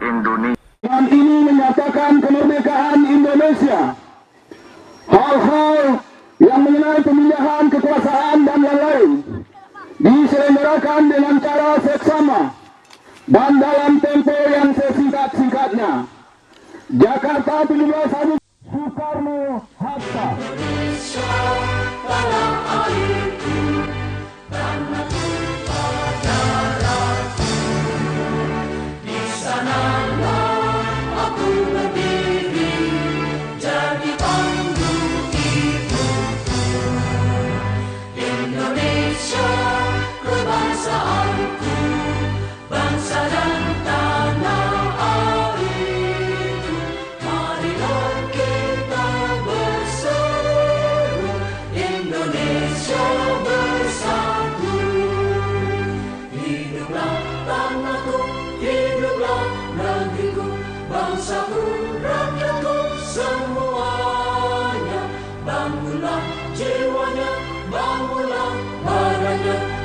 Indonesia. Dengan ini menyatakan kemerdekaan Indonesia. Hal-hal yang mengenai pemindahan kekuasaan dan lain-lain diselenggarakan dengan cara seksama dan dalam tempo yang sesingkat-singkatnya. Jakarta 17 Agustus Soekarno-Hatta. Indonesia tanah airku, tanahku pada darahku. Di sanalah aku berdiri, jadi panggung ibuku. Indonesia kebangsaanku, bangsa dan tanah airku. Marilah kita berseru, Indonesia bersatu. Hiduplah tanahku, hiduplah negeriku, bangsaku, rakyatku semuanya. Bangunlah jiwanya, bangunlah badannya.